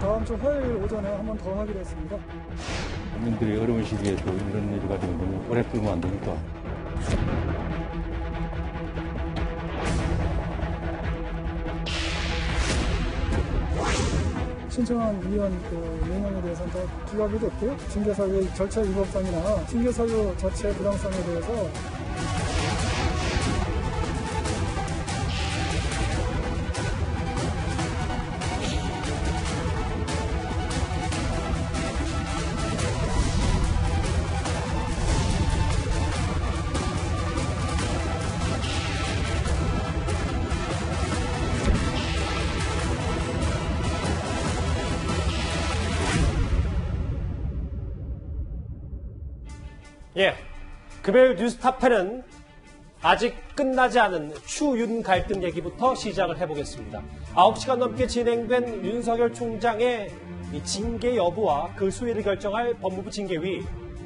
다음 주 화요일 오전에 한 번 더 하기로 했습니다. 국민들이 어려운 시기에 또 이런 일을 가지고 너무 오래 끌면 안 되니까. 신청한 위원 4명에 대해서는 다 기각이 됐고요. 징계사유 절차 위법상이나 징계사유 자체 부당성에 대해서 예, 금요일 뉴스탑10은 아직 끝나지 않은 추윤 갈등 얘기부터 시작을 해보겠습니다. 9시간 넘게 진행된 윤석열 총장의 이 징계 여부와 그 수위를 결정할 법무부 징계위,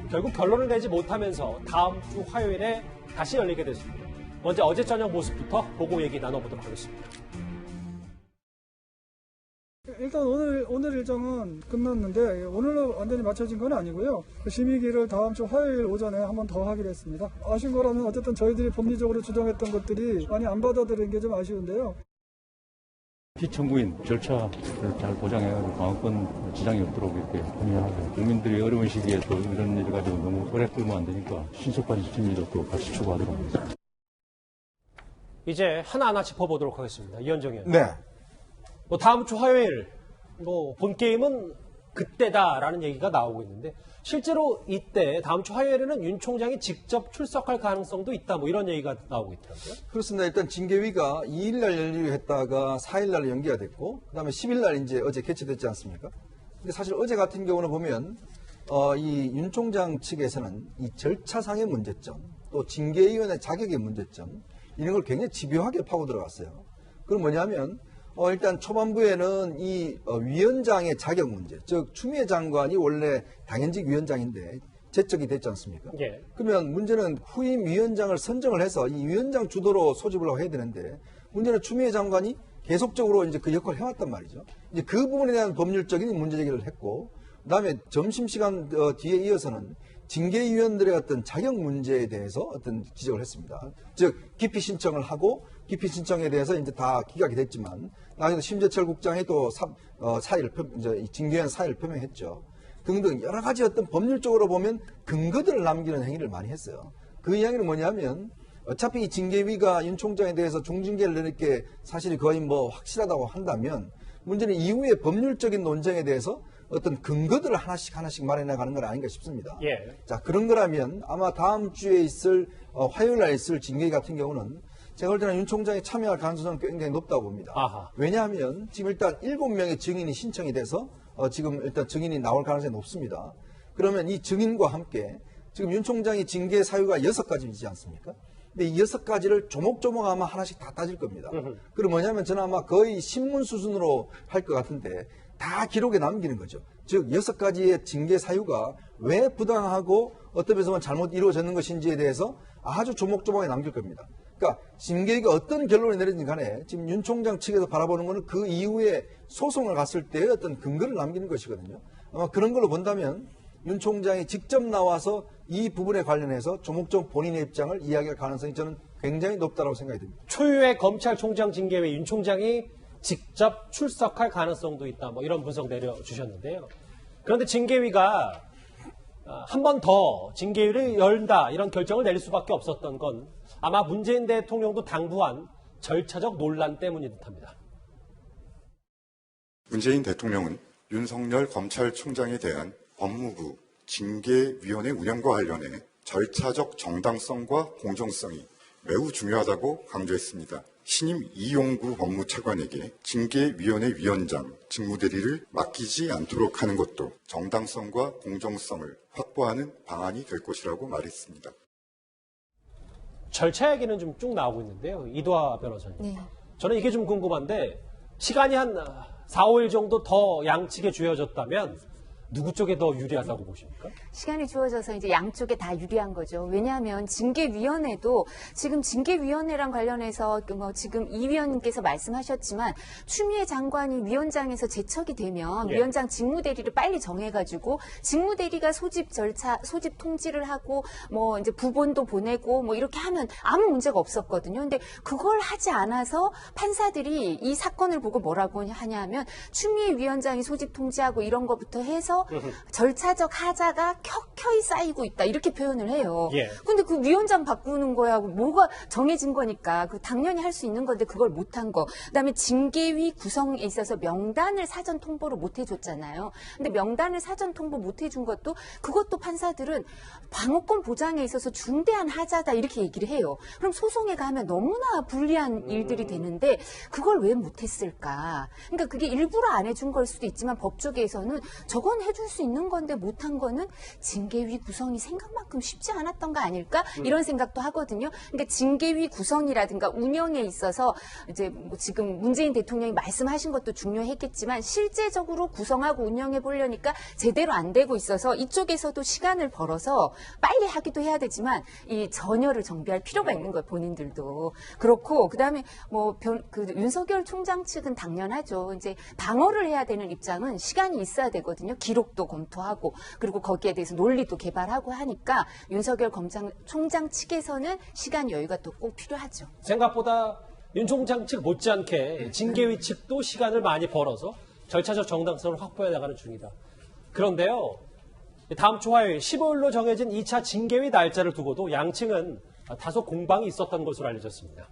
결국 결론을 내지 못하면서 다음 주 화요일에 다시 열리게 됐습니다. 먼저 어제 저녁 모습부터 보고 얘기 나눠보도록 하겠습니다. 일단 오늘 일정은 끝났는데 오늘로 완전히 맞춰진 건 아니고요. 그 심의기를 다음 주 화요일 오전에 한 번 더 하기로 했습니다. 아쉬운 거라면 어쨌든 저희들이 법리적으로 주장했던 것들이 많이 안 받아들인 게 좀 아쉬운데요. 피청구인 절차를 잘 보장해가지고 방어권 지장이 없도록 이렇게 협의하고, 국민들이 어려운 시기에 또 이런 일을 가지고 너무 오래 끌면 안 되니까 신속한 심리도 또 같이 추구하도록 하겠습니다. 이제 하나하나 짚어보도록 하겠습니다. 이현정 의원. 네. 다음 주 화요일 본 게임은 그때다라는 얘기가 나오고 있는데, 실제로 이때 다음 주 화요일에는 윤 총장이 직접 출석할 가능성도 있다, 이런 얘기가 나오고 있더라고요. 그렇습니다. 일단 징계위가 2일 날 열리려 했다가 4일 날 연기가 됐고, 그다음에 10일 날 이제 어제 개최됐지 않습니까? 근데 사실 어제 같은 경우는 보면 이 윤 총장 측에서는 이 절차상의 문제점, 또 징계위원회 자격의 문제점, 이런 걸 굉장히 집요하게 파고 들어갔어요. 그럼 뭐냐면 일단 초반부에는 이 위원장의 자격 문제, 즉 추미애 장관이 원래 당연직 위원장인데 제적이 됐지 않습니까? 예. 그러면 문제는 후임 위원장을 선정을 해서 이 위원장 주도로 소집을 해야 되는데, 문제는 추미애 장관이 계속적으로 이제 그 역할을 해왔단 말이죠. 이제 그 부분에 대한 법률적인 문제 제기를 했고, 그다음에 점심시간 뒤에 이어서는 징계위원들의 어떤 자격 문제에 대해서 어떤 지적을 했습니다. 즉 기피 신청을 하고 기피 신청에 대해서 이제 다 기각이 됐지만, 나중에 심재철 국장이 또 징계위원 사의를 표명했죠. 등등 여러 가지 어떤 법률적으로 보면 근거들을 남기는 행위를 많이 했어요. 그 이야기는 뭐냐면, 어차피 이 징계위가 윤 총장에 대해서 중징계를 내릴 게 사실이 거의 확실하다고 한다면, 문제는 이후의 법률적인 논쟁에 대해서 어떤 근거들을 하나씩 마련해 나가는 건 아닌가 싶습니다. 예. 자, 그런 거라면 아마 다음 주에 있을 화요일 날 있을 징계위 같은 경우는 제가 볼 때는 윤 총장이 참여할 가능성은 굉장히 높다고 봅니다. 아하. 왜냐하면 지금 일단 7명의 증인이 신청이 돼서 지금 일단 증인이 나올 가능성이 높습니다. 그러면 이 증인과 함께 지금 윤 총장이 징계 사유가 6가지이지 않습니까? 근데 이 6가지를 조목조목 아마 하나씩 다 따질 겁니다. 그럼 뭐냐면 저는 아마 거의 신문 수준으로 할 것 같은데 다 기록에 남기는 거죠. 즉 6가지의 징계 사유가 왜 부당하고 어떤 면에서는 잘못 이루어졌는 것인지에 대해서 아주 조목조목에 남길 겁니다. 그러니까 징계위가 어떤 결론을 내리든 간에 지금 윤 총장 측에서 바라보는 것은 그 이후에 소송을 갔을 때의 어떤 근거를 남기는 것이거든요. 아마 그런 걸로 본다면 윤 총장이 직접 나와서 이 부분에 관련해서 조목조목 본인의 입장을 이야기할 가능성이 저는 굉장히 높다고 생각이 듭니다. 초유의 검찰총장 징계회 윤 총장이 직접 출석할 가능성도 있다, 이런 분석 내려주셨는데요. 그런데 징계위가 한 번 더 징계위를 열다, 이런 결정을 내릴 수밖에 없었던 건 아마 문재인 대통령도 당부한 절차적 논란 때문인 듯합니다. 문재인 대통령은 윤석열 검찰총장에 대한 법무부 징계위원회 운영과 관련해 절차적 정당성과 공정성이 매우 중요하다고 강조했습니다. 신임 이용구 법무차관에게 징계위원회 위원장 직무대리를 맡기지 않도록 하는 것도 정당성과 공정성을 확보하는 방안이 될 것이라고 말했습니다. 절차 얘기는 좀 쭉 나오고 있는데요. 이도하 변호사님. 네. 저는 이게 좀 궁금한데, 시간이 한 4, 5일 정도 더 양측에 주어졌다면 누구 쪽에 더 유리하다고 보십니까? 시간이 주어져서 이제 양쪽에 다 유리한 거죠. 왜냐하면 징계위원회도 지금 징계위원회랑 관련해서 뭐 지금 이 위원님께서 말씀하셨지만 추미애 장관이 위원장에서 제척이 되면 예. 위원장 직무대리를 빨리 정해가지고 직무대리가 소집 절차, 소집 통지를 하고 뭐 이제 부본도 보내고 뭐 이렇게 하면 아무 문제가 없었거든요. 근데 그걸 하지 않아서 판사들이 이 사건을 보고 뭐라고 하냐면 추미애 위원장이 소집 통지하고 이런 것부터 해서 절차적 하자가 켜켜이 쌓이고 있다 이렇게 표현을 해요. 예. 근데 그 위원장 바꾸는 거야 뭐가 정해진 거니까 그 당연히 할 수 있는 건데 그걸 못한 거. 그다음에 징계위 구성에 있어서 명단을 사전 통보를 못 해줬잖아요. 근데 명단을 사전 통보 못 해준 것도 그것도 판사들은 방어권 보장에 있어서 중대한 하자다 이렇게 얘기를 해요. 그럼 소송에 가면 너무나 불리한 일들이 되는데 그걸 왜 못했을까? 그러니까 그게 일부러 안 해준 걸 수도 있지만 법조계에서는 저건 해줄 수 있는 건데 못한 거는 징계위 구성이 생각만큼 쉽지 않았던 거 아닐까? 이런 생각도 하거든요. 그러니까 징계위 구성이라든가 운영에 있어서 이제 뭐 지금 문재인 대통령이 말씀하신 것도 중요했겠지만 실제적으로 구성하고 운영해 보려니까 제대로 안 되고 있어서 이쪽에서도 시간을 벌어서 빨리 하기도 해야 되지만 이 전열을 정비할 필요가 있는 거예요. 본인들도. 그렇고 그다음에 뭐 그 윤석열 총장 측은 당연하죠. 이제 방어를 해야 되는 입장은 시간이 있어야 되거든요. 기록도 검토하고 그리고 거기에 대해서 논리도 개발하고 하니까 윤석열 총장 측에서는 시간 여유가 또 꼭 필요하죠. 생각보다 윤 총장 측 못지않게 징계위 측도 시간을 많이 벌어서 절차적 정당성을 확보해 나가는 중이다. 그런데요, 다음 주 화요일 15일로 정해진 2차 징계위 날짜를 두고도 양측은 다소 공방이 있었던 것으로 알려졌습니다.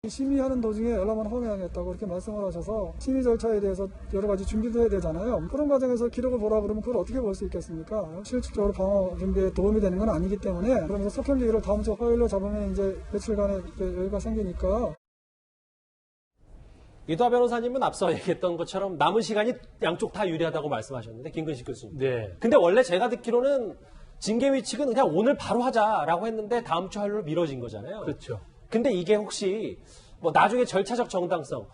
심의하는 도중에 열람을 허용하겠다고 이렇게 말씀을 하셔서 심의 절차에 대해서 여러 가지 준비도 해야 되잖아요. 그런 과정에서 기록을 보라 그러면 그걸 어떻게 볼 수 있겠습니까? 실질적으로 방어 준비에 도움이 되는 건 아니기 때문에 그러면서 속형기일을 다음 주 화요일로 잡으면 이제 며칠간의 여유가 생기니까. 이도하 변호사님은 앞서 얘기했던 것처럼 남은 시간이 양쪽 다 유리하다고 말씀하셨는데 김근식 교수님. 네. 근데 원래 제가 듣기로는 징계위 측은 그냥 오늘 바로 하자라고 했는데 다음 주 화요일로 미뤄진 거잖아요. 그렇죠. 근데 이게 혹시 뭐 나중에 절차적 정당성,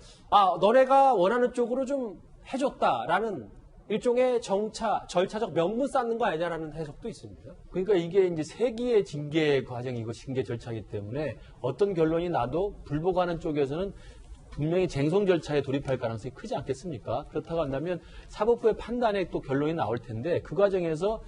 너네가 원하는 쪽으로 좀 해줬다라는 일종의 절차적 명분 쌓는 거 아니냐라는 해석도 있습니다. 그러니까 이게 이제 세기의 징계 과정이고 징계 절차이기 때문에 어떤 결론이 나도 불복하는 쪽에서는 분명히 쟁송 절차에 돌입할 가능성이 크지 않겠습니까? 그렇다고 한다면 사법부의 판단에 또 결론이 나올 텐데 그 과정에서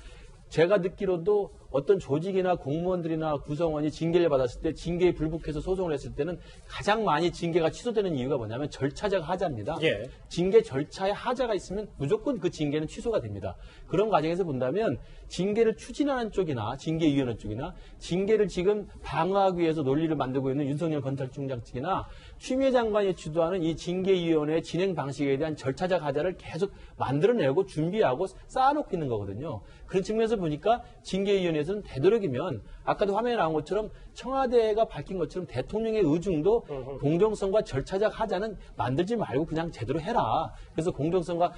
제가 듣기로도 어떤 조직이나 공무원들이나 구성원이 징계를 받았을 때 징계에 불복해서 소송을 했을 때는 가장 많이 징계가 취소되는 이유가 뭐냐면 절차적 하자입니다. 예. 징계 절차에 하자가 있으면 무조건 그 징계는 취소가 됩니다. 그런 과정에서 본다면 징계를 추진하는 쪽이나 징계위원회 쪽이나 징계를 지금 방어하기 위해서 논리를 만들고 있는 윤석열 검찰총장 측이나 추미애 장관이 주도하는 이 징계위원회의 진행 방식에 대한 절차적 하자를 계속 만들어내고 준비하고 쌓아놓고 있는 거거든요. 그런 측면에서 보니까 징계위원회에서는 되도록이면 아까도 화면에 나온 것처럼 청와대가 밝힌 것처럼 대통령의 의중도 공정성과 절차적 하자는 만들지 말고 그냥 제대로 해라. 그래서 공정성과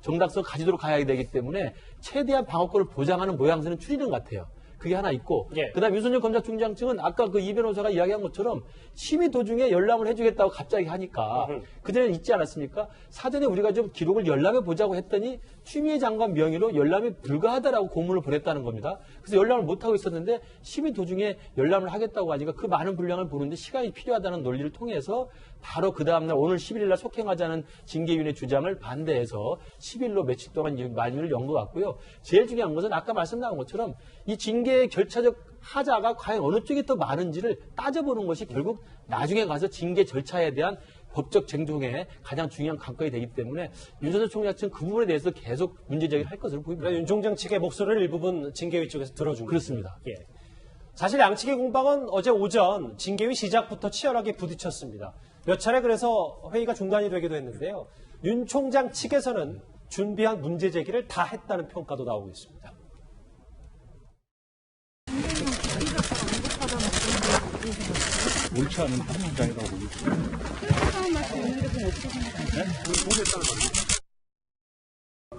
정당성 가지도록 가야 되기 때문에 최대한 방어권을 보장하는 모양새는 추리는 것 같아요. 그게 하나 있고, 예. 그다음 윤석열 검찰총장 측은 아까 그 이 변호사가 이야기한 것처럼 심의 도중에 열람을 해주겠다고 갑자기 하니까 그전에 있지 않았습니까? 사전에 우리가 좀 기록을 열람해 보자고 했더니 추미애 장관 명의로 열람이 불가하다라고 고문을 보냈다는 겁니다. 그래서 열람을 못 하고 있었는데 심의 도중에 열람을 하겠다고 하니까 그 많은 분량을 보는데 시간이 필요하다는 논리를 통해서 바로 그 다음날 오늘 10일 날 속행하자는 징계위원회 주장을 반대해서 10일로 며칠 동안 만류를 연 것 같고요. 제일 중요한 것은 아까 말씀 나온 것처럼 이 징계의 절차적 하자가 과연 어느 쪽이 더 많은지를 따져보는 것이 결국 나중에 가서 징계 절차에 대한 법적 쟁점의 가장 중요한 관건이 되기 때문에 윤석열 총장 측은 그 부분에 대해서 계속 문제제기를 할 것으로 보입니다. 그러니까 윤 총장 측의 목소리를 일부분 징계위 쪽에서 들어준 그렇습니다. 거죠. 예. 사실 양측의 공방은 어제 오전 징계위 시작부터 치열하게 부딪혔습니다. 몇 차례 그래서 회의가 중단이 되기도 했는데요. 윤 총장 측에서는 준비한 문제 제기를 다 했다는 평가도 나오고 있습니다. 옳지 않은 주장이라고 보고 있습니다.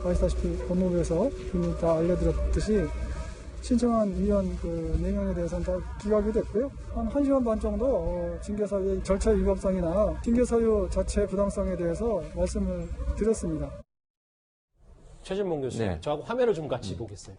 아시다시피 법무부에서 이미 다 알려드렸듯이 신청한 위원 그 4명에 대해서는 다 기각이 됐고요. 한 1시간 반 정도 징계사유의 절차 위법성이나 징계사유 자체 부당성에 대해서 말씀을 드렸습니다. 최진봉 교수님, 네. 저하고 화면을 좀 같이 보겠어요.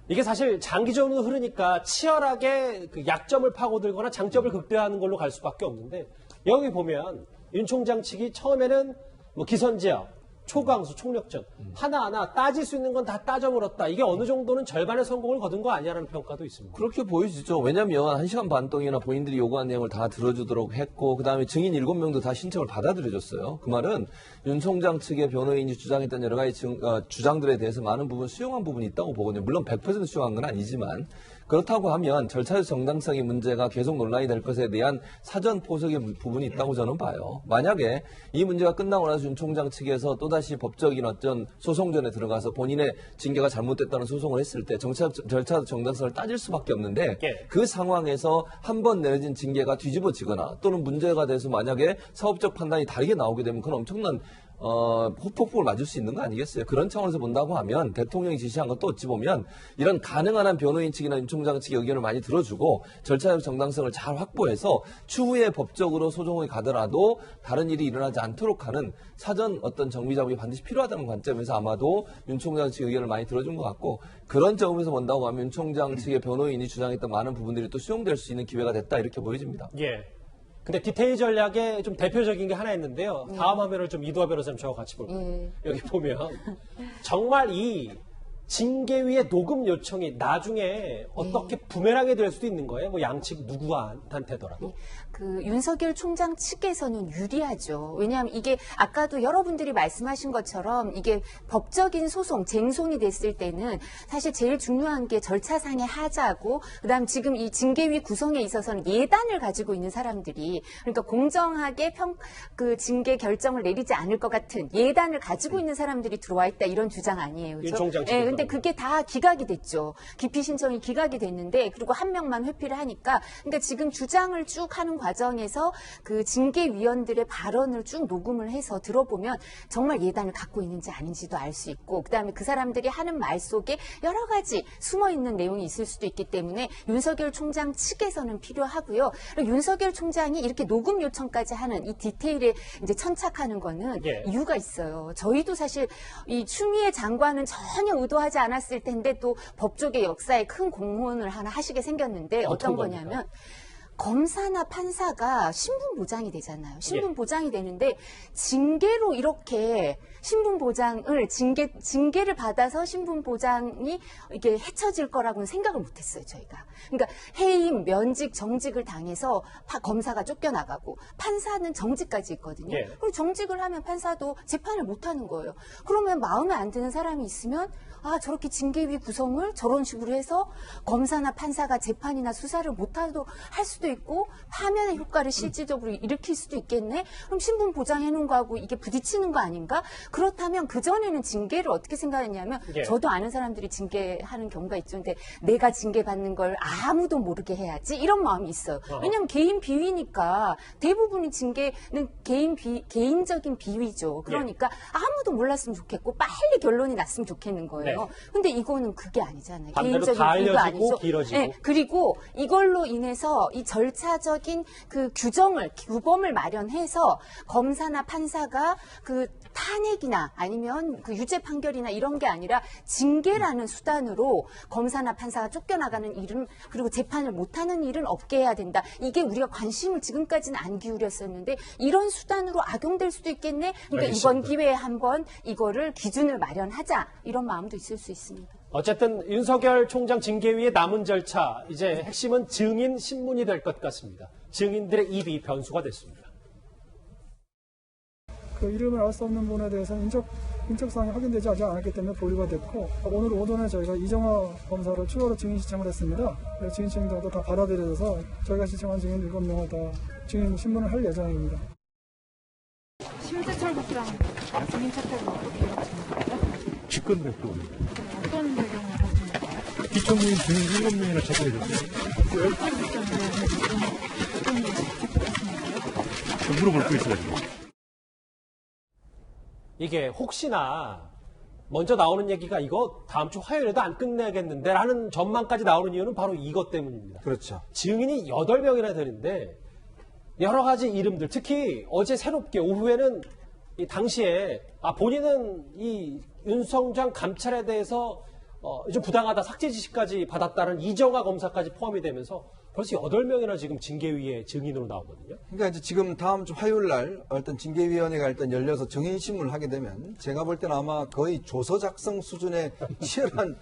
이게 사실 장기전으로 흐르니까 치열하게 그 약점을 파고들거나 장점을 극대화하는 걸로 갈 수밖에 없는데 여기 보면 윤 총장 측이 처음에는 뭐 기선제압, 초강수, 총력전 하나하나 따질 수 있는 건 다 따져 물었다. 이게 어느 정도는 절반의 성공을 거둔 거 아니냐라는 평가도 있습니다. 그렇게 보여지죠. 왜냐하면 1시간 반 동이나 본인들이 요구한 내용을 다 들어주도록 했고 그다음에 증인 7명도 다 신청을 받아들여줬어요. 그 말은 윤 총장 측의 변호인이 주장했던 여러 가지 주장들에 대해서 많은 부분 수용한 부분이 있다고 보거든요. 물론 100% 수용한 건 아니지만 그렇다고 하면 절차적 정당성의 문제가 계속 논란이 될 것에 대한 사전 포석의 부분이 있다고 저는 봐요. 만약에 이 문제가 끝나고 나서 윤 총장 측에서 또다시 법적인 어떤 소송전에 들어가서 본인의 징계가 잘못됐다는 소송을 했을 때 절차적 정당성을 따질 수밖에 없는데 예. 그 상황에서 한 번 내려진 징계가 뒤집어지거나 또는 문제가 돼서 만약에 사업적 판단이 다르게 나오게 되면 그건 엄청난 후폭풍을 맞을 수 있는 거 아니겠어요? 그런 차원에서 본다고 하면 대통령이 지시한 것도 어찌 보면 이런 가능한 한 변호인 측이나 윤 총장 측의 의견을 많이 들어주고 절차적 정당성을 잘 확보해서 추후에 법적으로 소송이 가더라도 다른 일이 일어나지 않도록 하는 사전 어떤 정비 작업이 반드시 필요하다는 관점에서 아마도 윤 총장 측의 의견을 많이 들어준 것 같고 그런 점에서 본다고 하면 윤 총장 측의 변호인이 주장했던 많은 부분들이 또 수용될 수 있는 기회가 됐다 이렇게 보여집니다. 예. 근데 디테일 전략에 좀 대표적인 게 하나 있는데요. 다음 화면을 좀 이두화 변호사님 저와 같이 볼까요? 여기 보면 정말 이 징계위의 녹음 요청이 나중에 어떻게 부메랑이 될 수도 있는 거예요. 뭐 양측 누구한테더라도. 그 윤석열 총장 측에서는 유리하죠. 왜냐하면 이게 아까도 여러분들이 말씀하신 것처럼 이게 법적인 소송, 쟁송이 됐을 때는 사실 제일 중요한 게 절차상의 하자고 그다음 지금 이 징계위 구성에 있어서는 예단을 가지고 있는 사람들이 그러니까 공정하게 그 징계 결정을 내리지 않을 것 같은 예단을 가지고 있는 사람들이 들어와 있다 이런 주장 아니에요. 윤 총장 측에서. 네, 근데 그게 다 기각이 됐죠. 기피 신청이 기각이 됐는데 그리고 한 명만 회피를 하니까 그러니까 지금 주장을 쭉 하는 과정에서 그 징계위원들의 발언을 쭉 녹음을 해서 들어보면 정말 예단을 갖고 있는지 아닌지도 알 수 있고 그다음에 그 사람들이 하는 말 속에 여러 가지 숨어있는 내용이 있을 수도 있기 때문에 윤석열 총장 측에서는 필요하고요. 그리고 윤석열 총장이 이렇게 녹음 요청까지 하는 이 디테일에 이제 천착하는 거는 예. 이유가 있어요. 저희도 사실 이 추미애 장관은 전혀 의도하지 않았을 텐데 또 법조계 역사에 큰 공헌을 하나 하시게 생겼는데 어떤 겁니까? 거냐면 검사나 판사가 신분 보장이 되잖아요. 신분 예. 보장이 되는데 징계로 이렇게 신분 보장을 징계를 받아서 신분 보장이 이게 해쳐질 거라고는 생각을 못했어요. 저희가. 그러니까 해임, 면직, 정직을 당해서 검사가 쫓겨나가고 판사는 정직까지 있거든요. 예. 그리고 정직을 하면 판사도 재판을 못 하는 거예요. 그러면 마음에 안 드는 사람이 있으면 아 저렇게 징계위 구성을 저런 식으로 해서 검사나 판사가 재판이나 수사를 못하도록 할 수도 있고 파면의 효과를 실질적으로 일으킬 수도 있겠네. 그럼 신분 보장해 놓은 거하고 이게 부딪히는 거 아닌가? 그렇다면 그전에는 징계를 어떻게 생각했냐면 예. 저도 아는 사람들이 징계하는 경우가 있죠. 근데 내가 징계받는 걸 아무도 모르게 해야지 이런 마음이 있어요. 왜냐하면 개인 비위니까 대부분의 징계는 개인적인 비위죠. 그러니까 아무도 몰랐으면 좋겠고 빨리 결론이 났으면 좋겠는 거예요. 네. 근데 이거는 그게 아니잖아요. 반대로 개인적인 다 비위가 알려지고 아니죠. 길어지고. 네, 그리고 이걸로 인해서 이 절차적인 그 규범을 마련해서 검사나 판사가 그 탄핵이나 아니면 그 유죄 판결이나 이런 게 아니라 징계라는 수단으로 검사나 판사가 쫓겨나가는 일은 그리고 재판을 못하는 일은 없게 해야 된다. 이게 우리가 관심을 지금까지는 안 기울였었는데 이런 수단으로 악용될 수도 있겠네. 그러니까 알겠습니다. 이번 기회에 한번 이거를 기준을 마련하자 이런 마음도 있을 수 있습니다. 어쨌든 윤석열 총장 징계위의 남은 절차 이제 핵심은 증인 신문이 될 것 같습니다. 증인들의 입이 변수가 됐습니다. 그 이름을 알 수 없는 분에 대해서는 인적사항이 확인되지 않았기 때문에 보류가 됐고 오늘 오전에 저희가 이정화 검사를 추가로 증인 신청을 했습니다. 증인 신청도 다 받아들여져서 저희가 신청한 증인 7명을 다 증인 신문을 할 예정입니다. 심재철국장 증인 채택은 어떻게 이루어집니까? 직권 발표. 어떤 배경을 가지고 있나요? 피청구인 증인 7명이나 체포해줬어요. 물어볼 거 있어가지고. 이게 혹시나 먼저 나오는 얘기가 이거 다음 주 화요일에도 안 끝내겠는데 라는 전망까지 나오는 이유는 바로 이것 때문입니다. 그렇죠. 증인이 8명이나 되는데 여러 가지 이름들 특히 어제 새롭게 오후에는 이 당시에 본인은 이 윤성장 감찰에 대해서 좀 부당하다 삭제 지시까지 받았다는 이정화 검사까지 포함이 되면서 벌써 8명이나 지금 징계위에 증인으로 나오거든요. 그러니까 이제 지금 다음 주 화요일 날 일단 징계위원회가 일단 열려서 정인심을 하게 되면 제가 볼 때는 아마 거의 조서 작성 수준의 치열한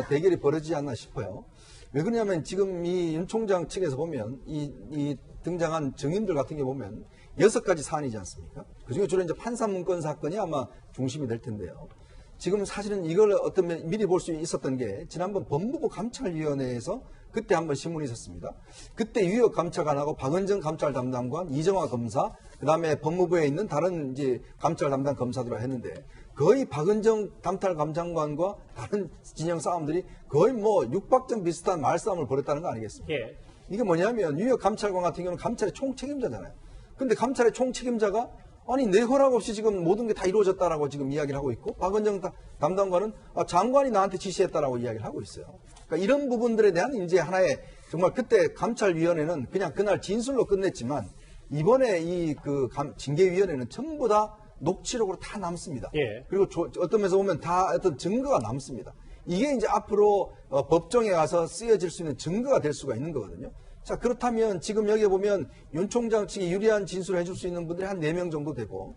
대결이 벌어지지 않나 싶어요. 왜 그러냐면 지금 이 윤 총장 측에서 보면 이 등장한 증인들 같은 게 보면 6가지 사안이지 않습니까? 그중에 주로 이제 판사문건 사건이 아마 중심이 될 텐데요. 지금 사실은 이걸 어떤 미리 볼 수 있었던 게 지난번 법무부 감찰위원회에서 그때 한번 신문이 있었습니다. 그때 유역 감찰관하고 박은정 감찰 담당관, 이정화 검사, 그다음에 법무부에 있는 다른 이제 감찰 담당 검사들과 했는데 거의 박은정 감찰 감찰관과 다른 진영 싸움들이 거의 뭐 육박전 비슷한 말싸움을 벌였다는 거 아니겠습니까? 예. 이게 뭐냐면 유역 감찰관 같은 경우는 감찰의 총책임자잖아요. 근데 감찰의 총책임자가 아니 내 허락 없이 지금 모든 게 다 이루어졌다라고 지금 이야기를 하고 있고 박은정 담당관은 장관이 나한테 지시했다라고 이야기를 하고 있어요. 그러니까 이런 부분들에 대한 이제 하나의 정말 그때 감찰위원회는 그냥 그날 진술로 끝냈지만 이번에 이 그 징계위원회는 전부 다 녹취록으로 다 남습니다. 예. 그리고 어떤 면에서 보면 다 어떤 증거가 남습니다. 이게 이제 앞으로 법정에 가서 쓰여질 수 있는 증거가 될 수가 있는 거거든요. 자, 그렇다면 지금 여기에 보면 윤 총장 측이 유리한 진술을 해줄 수 있는 분들이 한 4명 정도 되고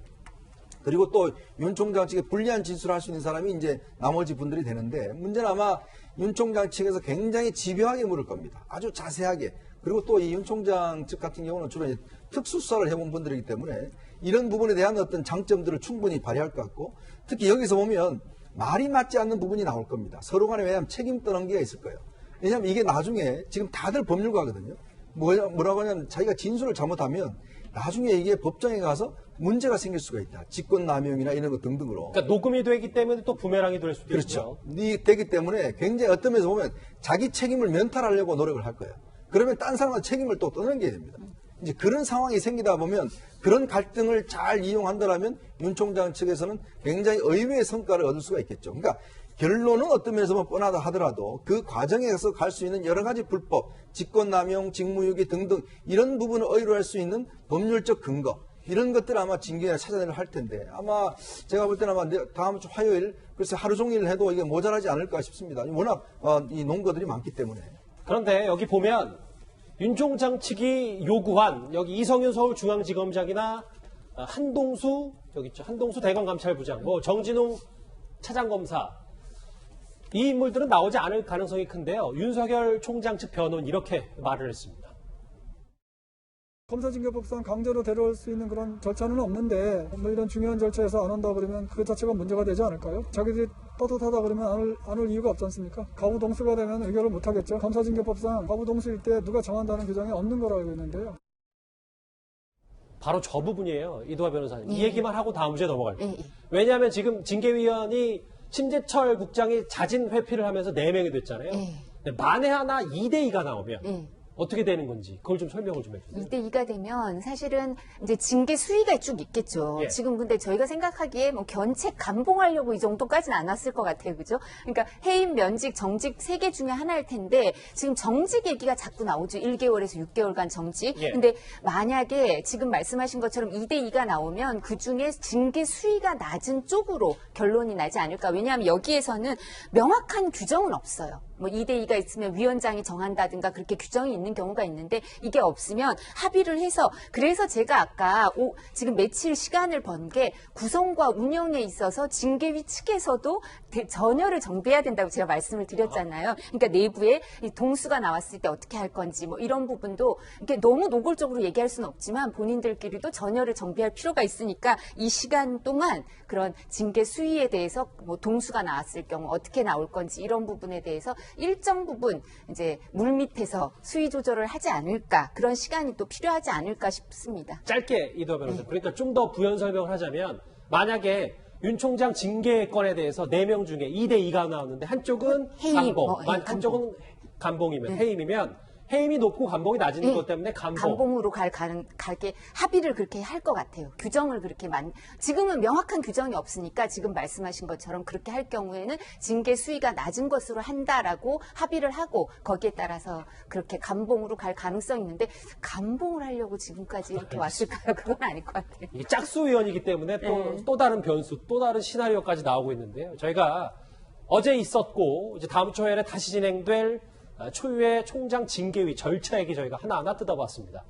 그리고 또 윤 총장 측에 불리한 진술을 할 수 있는 사람이 이제 나머지 분들이 되는데 문제는 아마 윤 총장 측에서 굉장히 집요하게 물을 겁니다. 아주 자세하게. 그리고 또 이 윤 총장 측 같은 경우는 주로 이제 특수수사를 해본 분들이기 때문에 이런 부분에 대한 어떤 장점들을 충분히 발휘할 것 같고 특히 여기서 보면 말이 맞지 않는 부분이 나올 겁니다. 서로 간에 왜냐하면 책임 떠넘기가 있을 거예요. 왜냐하면 이게 나중에 지금 다들 법률가거든요. 뭐라고 하냐면 자기가 진술을 잘못하면 나중에 이게 법정에 가서 문제가 생길 수가 있다. 직권남용이나 이런 것 등등으로. 그러니까 녹음이 되기 때문에 또 부메랑이 될 수도 그렇죠. 있죠. 되기 때문에 굉장히 어떤 면에서 보면 자기 책임을 면탈하려고 노력을 할 거예요. 그러면 딴 사람한테 책임을 또 떠넘겨야 됩니다. 이제 그런 상황이 생기다 보면 그런 갈등을 잘 이용한다면 윤 총장 측에서는 굉장히 의외의 성과를 얻을 수가 있겠죠. 그러니까 결론은 어떤 면에서 보면 뻔하다 하더라도 그 과정에서 갈 수 있는 여러 가지 불법, 직권남용, 직무유기 등등 이런 부분을 의뢰할 수 있는 법률적 근거 이런 것들 아마 징계에 찾아내려 할 텐데 아마 제가 볼 때는 아마 다음 주 화요일 글쎄 하루 종일 해도 이게 모자라지 않을까 싶습니다. 워낙 이 논거들이 많기 때문에. 그런데 여기 보면 윤 총장 측이 요구한 여기 이성윤 서울중앙지검장이나 한동수 여기 있죠. 한동수 대검감찰부장, 뭐 정진웅 차장검사 이 인물들은 나오지 않을 가능성이 큰데요. 윤석열 총장 측 변호는 이렇게 말을 했습니다. 검사징계법상 강제로 데려올 수 있는 그런 절차는 없는데 뭐 이런 중요한 절차에서 안 온다 그러면 그 자체가 문제가 되지 않을까요? 자기들이 떳떳하다 그러면 안 올 이유가 없지 않습니까? 가부동수가 되면 의결을 못 하겠죠. 검사징계법상 가부동수일 때 누가 정한다는 규정이 없는 걸로 알고 있는데요. 바로 저 부분이에요. 이도하 변호사님. 이 얘기만 하고 다음 주에 넘어갈게요. 예. 왜냐하면 지금 징계위원이 심재철 국장이 자진 회피를 하면서 4명이 됐잖아요. 예. 근데 만에 하나 2대2가 나오면 예. 어떻게 되는 건지 그걸 좀 설명을 좀 해주세요. 2대2가 되면 사실은 이제 징계 수위가 쭉 있겠죠. 예. 지금 근데 저희가 생각하기에 뭐 견책 감봉하려고 이 정도까지는 안 왔을 것 같아요. 그죠? 그러니까 해임, 면직, 정직 3개 중에 하나일 텐데 지금 정직 얘기가 자꾸 나오죠. 1개월에서 6개월간 정직. 예. 근데 만약에 지금 말씀하신 것처럼 2대2가 나오면 그중에 징계 수위가 낮은 쪽으로 결론이 나지 않을까. 왜냐하면 여기에서는 명확한 규정은 없어요. 뭐 2대2가 있으면 위원장이 정한다든가 그렇게 규정이 있는 경우가 있는데 이게 없으면 합의를 해서 그래서 제가 아까 지금 며칠 시간을 번 게 구성과 운영에 있어서 징계위 측에서도 전열을 정비해야 된다고 제가 말씀을 드렸잖아요. 그러니까 내부에 이 동수가 나왔을 때 어떻게 할 건지 뭐 이런 부분도 이렇게 너무 노골적으로 얘기할 수는 없지만 본인들끼리도 전열을 정비할 필요가 있으니까 이 시간 동안 그런 징계 수위에 대해서 뭐 동수가 나왔을 경우 어떻게 나올 건지 이런 부분에 대해서 일정 부분 이제 물밑에서 수위 조절을 하지 않을까 그런 시간이 또 필요하지 않을까 싶습니다. 짧게 이도하 변호사님. 그러니까 좀 더 부연 설명을 하자면 만약에 윤 총장 징계건에 대해서 4명 중에 2대2가 나왔는데 한쪽은 해임, 감봉, 감봉. 한쪽은 감봉이면 해임이면 해임이 높고 감봉이 낮은 네. 것 때문에 감봉으로 갈게 합의를 그렇게 할 것 같아요. 규정을 그렇게 지금은 명확한 규정이 없으니까 지금 말씀하신 것처럼 그렇게 할 경우에는 징계 수위가 낮은 것으로 한다라고 합의를 하고 거기에 따라서 그렇게 감봉으로 갈 가능성이 있는데 감봉을 하려고 지금까지 이렇게 왔을까요? 그건 아닐 것 같아요. 이게 짝수위원이기 때문에 또 다른 변수, 또 다른 시나리오까지 나오고 있는데요. 저희가 어제 있었고 이제 다음 주 화요일에 다시 진행될 초유의 총장 징계위 절차 얘기 저희가 하나하나 뜯어봤습니다.